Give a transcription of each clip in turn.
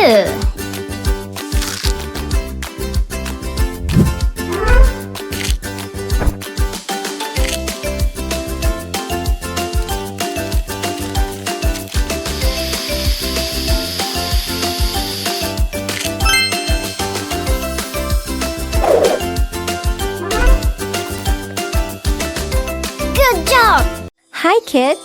Ew. Good job. Hi, kids.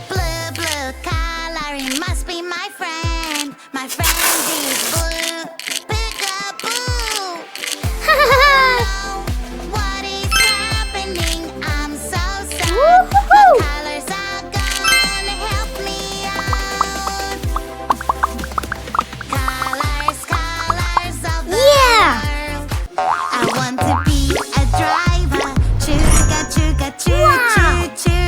Blue, blue coloring must be my friend. My friend is blue. Peekaboo. Oh, what is happening? I'm so sad. Woo-hoo-hoo. The colors are gone. Help me out. Colors, colors of the world. I want to be a driver. Chugga, chugga, choo, Wow. choo, choo.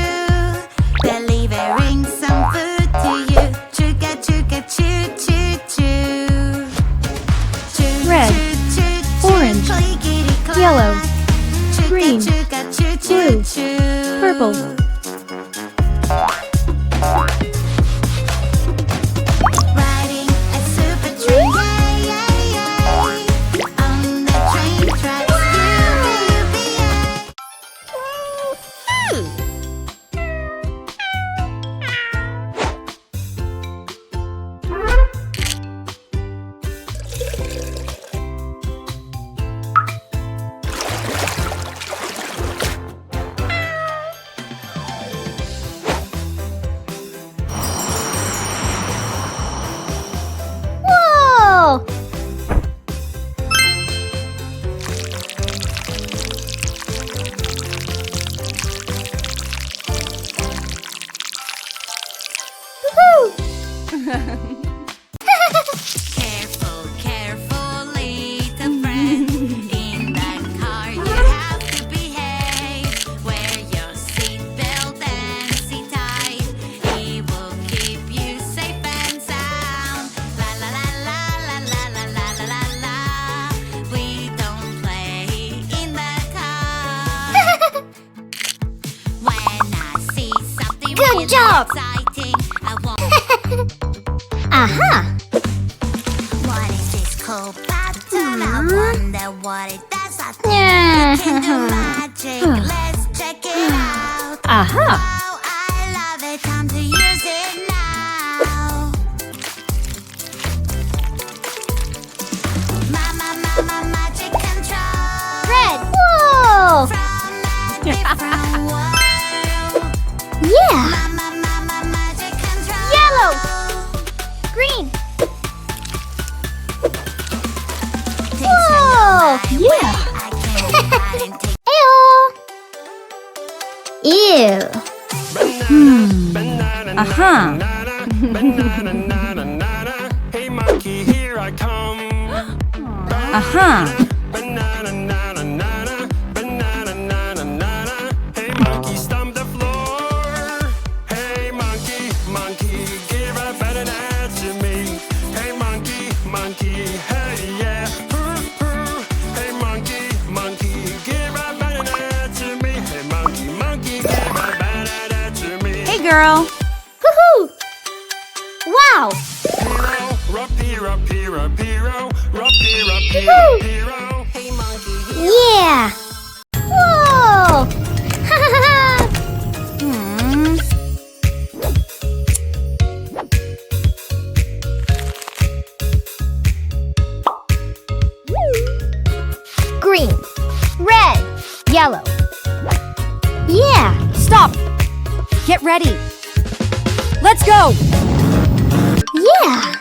Delivering some food to you. Chugga, chugga, choo, choo, choo. Choo, Red, choo, choo, choo, orange, clickety-clack. yellow, Chugga, green, chugga, choo, blue, choo, choo. purple. Riding a super train, yay, yay, yay. On the train tracks, yippee, Whoa! Careful, careful, little friend. In the car you have to behave. Wear your seatbelt and sit tight. It will keep you safe and sound. La la la la la la la la la la la. We don't play in the car. When I see something Good really job. exciting, I want. Aha! What is this cool pattern? I wonder what it does. I think Yeah. it can do magic. Let's check it out. Aha! Wow, I love it. Time to use it now. Mama, magic control. Red! Whoa! From a different world. Yeah! Mama, magic control. Yellow. Green! Whoa! Yeah! I can't hide and take. Ew! Aha. Hey monkey, here I come. Aha. Banana, nana, nana, banana, nana, nana. Hey monkey, stomp the floor. Hey monkey, monkey, give a banana to me. Hey monkey, monkey, hey yeah. Hey monkey, monkey, give a banana to me. Hey monkey, monkey, give a banana to me. Hey, girl. Woohoo! Wow! Hero, rock, hero, hero, hero, rock, hero, Woohoo! hero. Hey monkey, Yeah! Whoa! Green, red, yellow. Yeah! Stop. Get ready. Let's go. Yeah!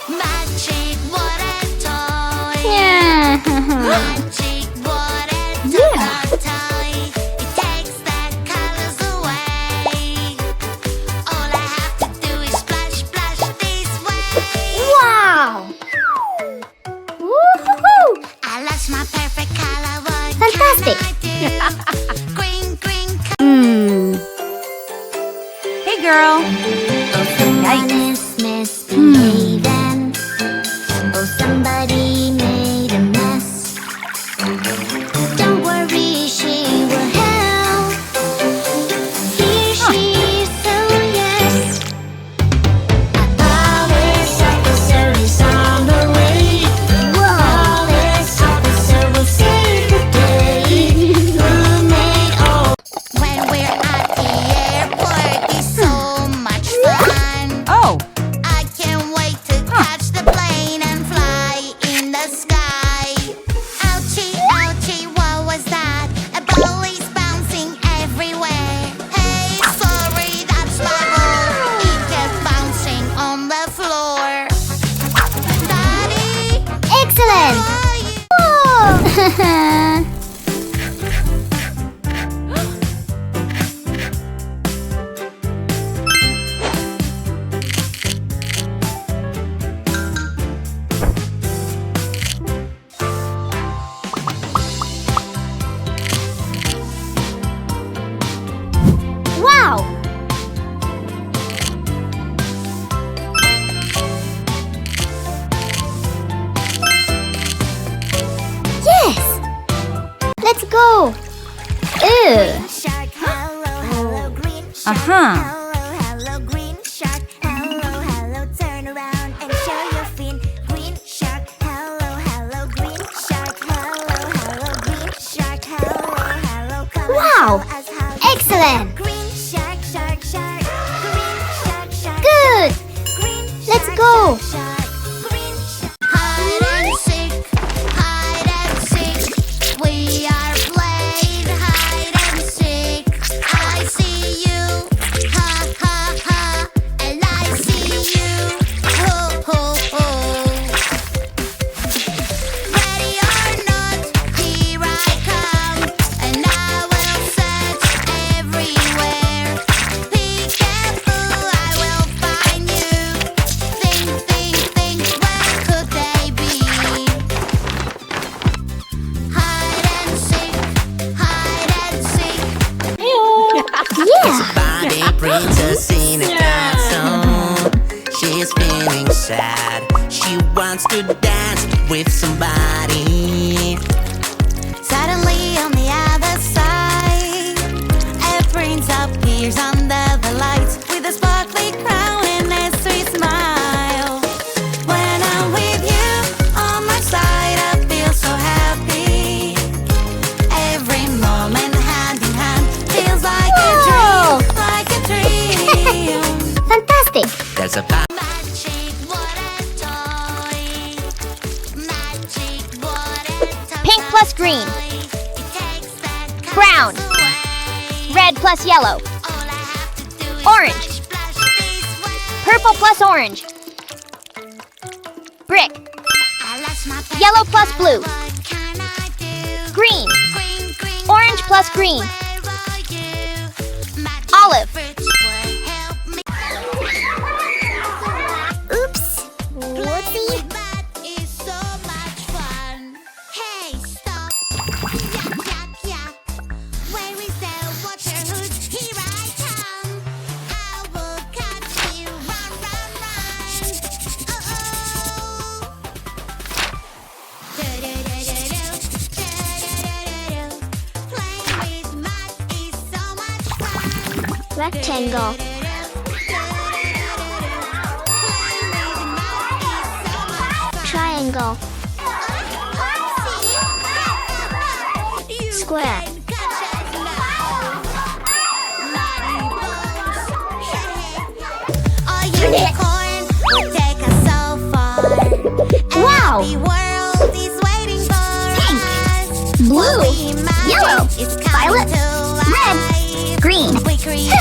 Magic water toy. Yeah! Magic water Yeah. toy. It takes the colors away. All I have to do is splash, splash this way. Wow! Woohoo! I lost my perfect color. What Fantastic. can I do? Green, green, girl. Oh, someone is misbehaving. Oh, somebody made a mess. Don't worry, she will help. Here she is, so yes. A police officer is on the way. Whoa. Police officer will save the day. Who made all When we're at the airport, it's so much fun. Oh, I can't wait to catch the plane and fly in the sky. Ouchie, ouchie, what was that? A ball is bouncing everywhere. Hey, sorry, that's my ball. It kept bouncing on the floor. Daddy, excellent! how are you? Whoa! Wow! Yes! Let's go! Ew! Shark, hello, hello, green shark. Uh-huh. Hello, hello, green shark. Hello, hello, turn around and show your fin. Green shark, hello, hello, green shark. Hello, hello, green shark. Hello, hello, come Wow. and show us how you Excellent! swim. Green shark, shark, shark. Green shark, shark. Good! Green Let's shark, go. shark, shark. Green shark. Hide and seek, hide and seek. We are playing hide and seek. I see you, ha ha ha, and I see you, ho ho ho. Ready or not, here I come, and I will search everywhere. Be careful, I will find you. Think, think, think, where could they be? Hide and seek, hide and seek. Yeah! Body princess in a castle. She's feeling sad. She wants to dance with somebody. Suddenly on the other side, a prince appears under the lights with a sparkly crown and a sweet smile. When I'm with you on my side, I feel so happy. Every moment hand in hand feels like a Whoa. dream, like a dream. Fantastic! There's a Magic, what a toy. Magic, what a toy. Pink plus green. It takes the Brown. colors away. Red plus yellow. All I have to do is Orange. splash, splash this way. Purple plus orange. Brick. I lost my pen. Yellow plus blue. What can I do? Green. Green, green, Orange plus green. where are you? Magic Olive. fruits will help me. Oops! Whoopsie! Playing with that is so much fun. Hey, stop. Yap, yap, yap. Where is the water hose? Here I come. I will catch you. Run, run, run. Uh-oh. Do-do-do-do-do. Do-do-do-do-do. Playing with mud is so much fun. Rectangle. Triangle. Square. A unicorn would take us so far. A Wow. happy world is waiting for Pink. us. Blue. What we imagine Yellow. is coming Violet. to Red. life. Green. We create